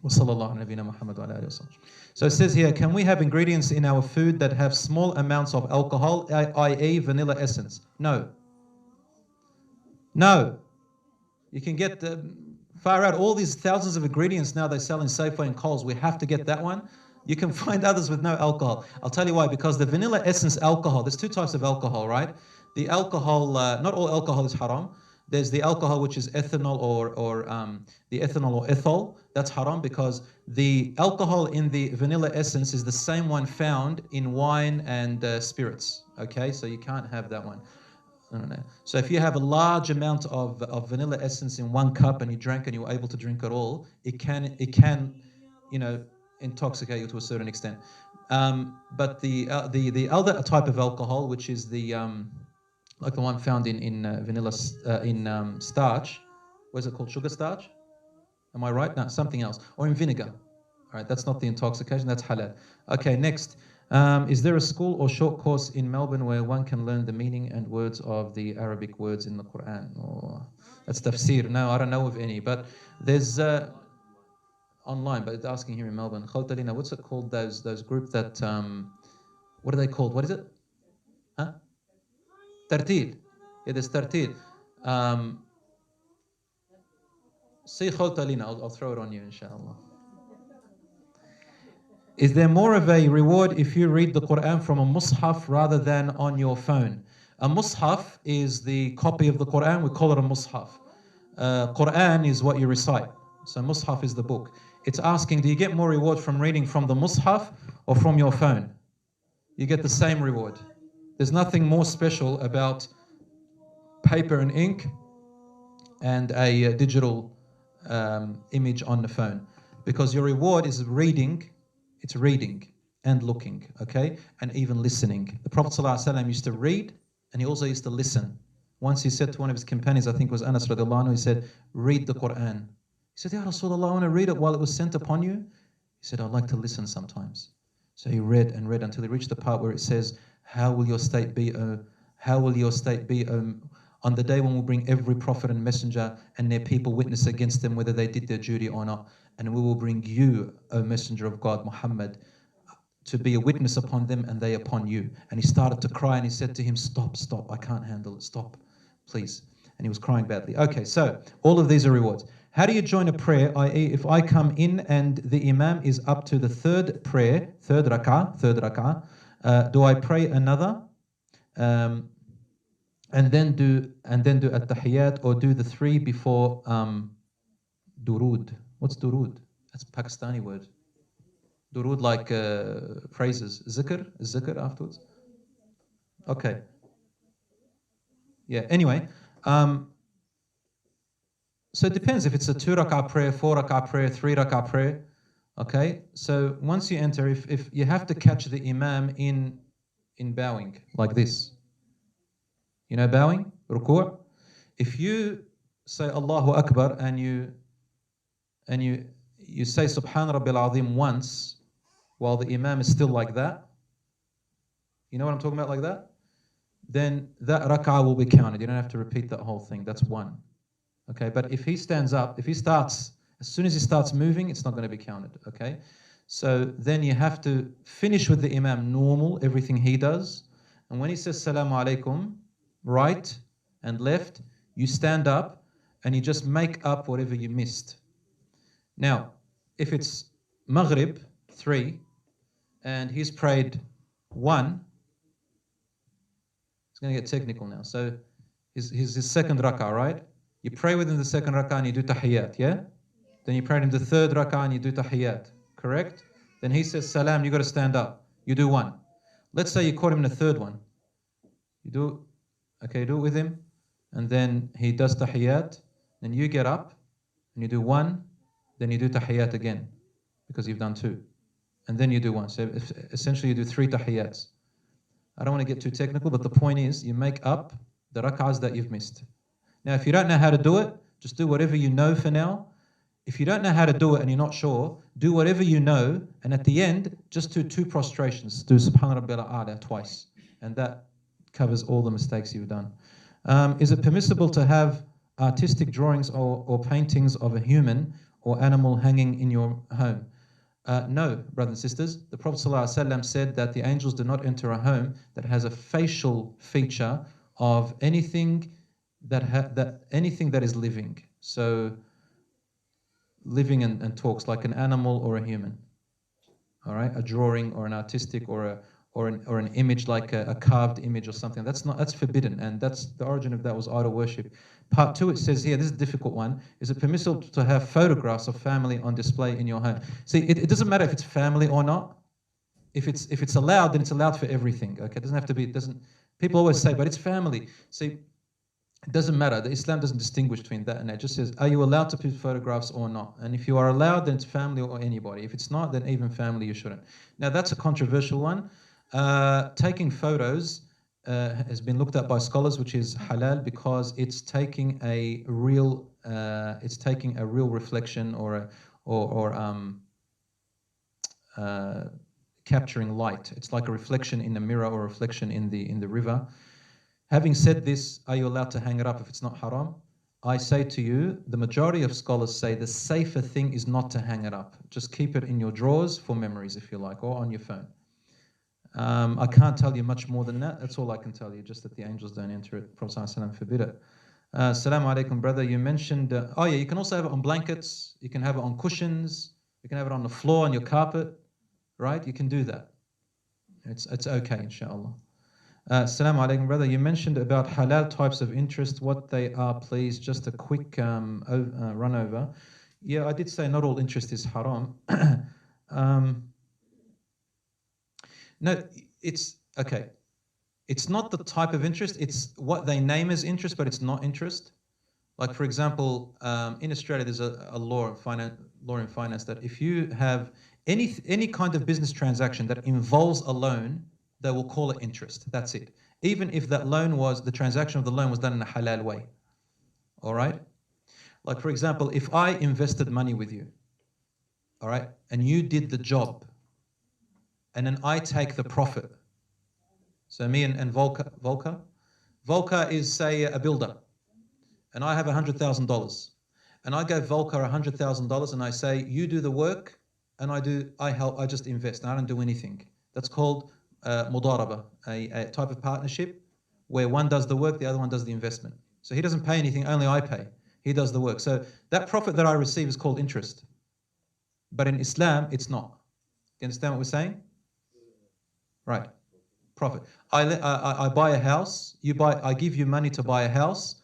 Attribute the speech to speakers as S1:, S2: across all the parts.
S1: So it says here, can we have ingredients in our food that have small amounts of alcohol, i.e. vanilla essence? No. No. You can get far out all these thousands of ingredients now they sell in Safeway and Coles. We have to get that one. You can find others with no alcohol. I'll tell you why, because the vanilla essence alcohol, there's two types of alcohol, right? The alcohol, not all alcohol is haram. There's the alcohol which is ethanol or the ethanol or ethyl. That's haram because the alcohol in the vanilla essence is the same one found in wine and spirits. Okay, so you can't have that one. No. So if you have a large amount of vanilla essence in one cup and you drank and you were able to drink it all, it can you know, intoxicate you to a certain extent. But the other type of alcohol, which is the like the one found in vanilla starch, what is it called? Sugar starch? Am I right? No, something else. Or in vinegar. All right, that's not the intoxication, that's halal. Okay, next. Is there a school or short course in Melbourne where one can learn the meaning and words of the Arabic words in the Quran? Or that's Tafsir. No, I don't know of any, but there's online, but it's asking here in Melbourne. Khawtalina, what's it called? Those group that what are they called? What is it? Huh? Tartil. Yeah, there's Tartil. Say Khawtalina, I'll throw it on you, inshallah. Is there more of a reward if you read the Quran from a mushaf rather than on your phone? A mushaf is the copy of the Quran. We call it a mushaf. Quran is what you recite. So mushaf is the book. It's asking, do you get more reward from reading from the mushaf or from your phone? You get the same reward. There's nothing more special about paper and ink and a digital image on the phone, because your reward is reading. It's reading and looking, okay? And even listening. The Prophet ﷺ used to read and he also used to listen. Once he said to one of his companions, I think it was Anas radiallahu anhu, he said, read the Quran. He said, Ya Rasulullah, I want to read it while it was sent upon you. He said, I'd like to listen sometimes. So he read and read until he reached the part where it says, how will your state be, on the day when we'll bring every prophet and messenger and their people witness against them whether they did their duty or not. And we will bring you, O messenger of God, Muhammad, to be a witness upon them and they upon you. And he started to cry and he said to him, stop, I can't handle it, stop, please. And he was crying badly. Okay, so all of these are rewards. How do you join a prayer, i.e. if I come in and the imam is up to the third prayer, third rak'ah, do I pray another and then do at-tahiyyat, or do the three before durood? What's durood? That's a Pakistani word. Durood, like phrases. Zikr afterwards? Okay. Yeah, anyway. So it depends if it's a 2 rak'ah prayer, 4 rak'ah prayer, 3 rak'ah prayer. Okay, so once you enter, if you have to catch the imam in bowing, like this. You know bowing? Ruku'? If you say Allahu Akbar and you say Subhan Rabbil Azim once while the imam is still like that, you know what I'm talking about, like that? Then that rak'ah will be counted. You don't have to repeat that whole thing. That's one. Okay, but if he stands up, as soon as he starts moving, it's not going to be counted. Okay, so then you have to finish with the imam normal, everything he does. And when he says Salamu Alaikum, right and left, you stand up and you just make up whatever you missed. Now, if it's Maghrib, 3, and he's prayed 1, it's going to get technical now. So his second rak'ah, right? You pray within the second rak'ah and you do tahiyyat, yeah? Then you pray in the third rak'ah and you do tahiyyat, correct? Then he says salam, you got to stand up. You do 1. Let's say you caught him in the third one. You do it with him, and then he does tahiyyat, then you get up and you do 1, then you do tahiyyat again, because you've done 2. And then you do 1. So essentially you do 3 tahiyyats. I don't want to get too technical, but the point is you make up the rak'ahs that you've missed. Now, if you don't know how to do it, just do whatever you know for now. If you don't know how to do it and you're not sure, do whatever you know, and at the end, just do 2 prostrations. Do Subhan Rabbil A'la twice, and that covers all the mistakes you've done. Is it permissible to have artistic drawings or paintings of a human or animal hanging in your home. No, brothers and sisters, the Prophet ﷺ said that the angels do not enter a home that has a facial feature of anything anything that is living. So living and talks like an animal or a human. All right, a drawing or an artistic or an image like a carved image or something. That's forbidden, and that's the origin of that was idol worship. Part 2, it says here, this is a difficult one. Is it permissible to have photographs of family on display in your home? See, it doesn't matter if it's family or not. If it's allowed, then it's allowed for everything. Okay, it doesn't have to be. It doesn't. People always say, but it's family. See, it doesn't matter. The Islam doesn't distinguish between that and that. It just says, are you allowed to put photographs or not? And if you are allowed, then it's family or anybody. If it's not, then even family you shouldn't. Now, that's a controversial one. Taking photos has been looked at by scholars, which is halal, because it's taking a real reflection or capturing light. It's like a reflection in the mirror or a reflection in the river. Having said this, are you allowed to hang it up if it's not haram? I say to you, the majority of scholars say the safer thing is not to hang it up. Just keep it in your drawers for memories, if you like, or on your phone. I can't tell you much more than that. That's all I can tell you, just that the angels don't enter it. Prophet ﷺ forbid it. Assalamu alaikum, brother. You mentioned, oh yeah, you can also have it on blankets. You can have it on cushions. You can have it on the floor, on your carpet, right? You can do that. It's okay, inshallah. Assalamu alaikum, brother. You mentioned about halal types of interest, what they are, please. Just a quick run over. Yeah, I did say not all interest is haram. No, it's okay. It's not the type of interest. It's what they name as interest, but it's not interest. Like, for example, in Australia, there's a law in finance that if you have any kind of business transaction that involves a loan, they will call it interest. That's it. Even if that loan the transaction of the loan was done in a halal way. All right? Like, for example, if I invested money with you, all right, and you did the job, and then I take the profit. So me and Volker is, say, a builder, and I have $100,000. And I gave Volker $100,000, and I say, you do the work, and I just invest, and I don't do anything. That's called mudaraba, a type of partnership where one does the work, the other one does the investment. So he doesn't pay anything, only I pay. He does the work. So that profit that I receive is called interest. But in Islam, it's not. Do you understand what we're saying? Right. Profit. I buy a house. I give you money to buy a house,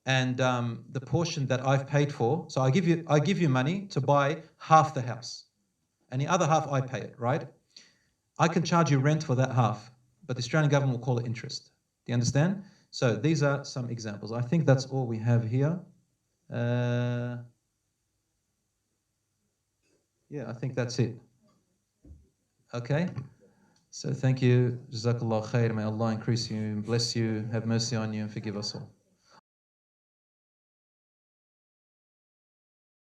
S1: and the portion that I've paid for. So I give you money to buy half the house, and the other half I pay it. Right. I can charge you rent for that half, but the Australian government will call it interest. Do you understand? So these are some examples. I think that's all we have here. Yeah, I think that's it. Okay. So thank you. Jazakallah khair. May Allah increase you, bless you, have mercy on you, and forgive us all.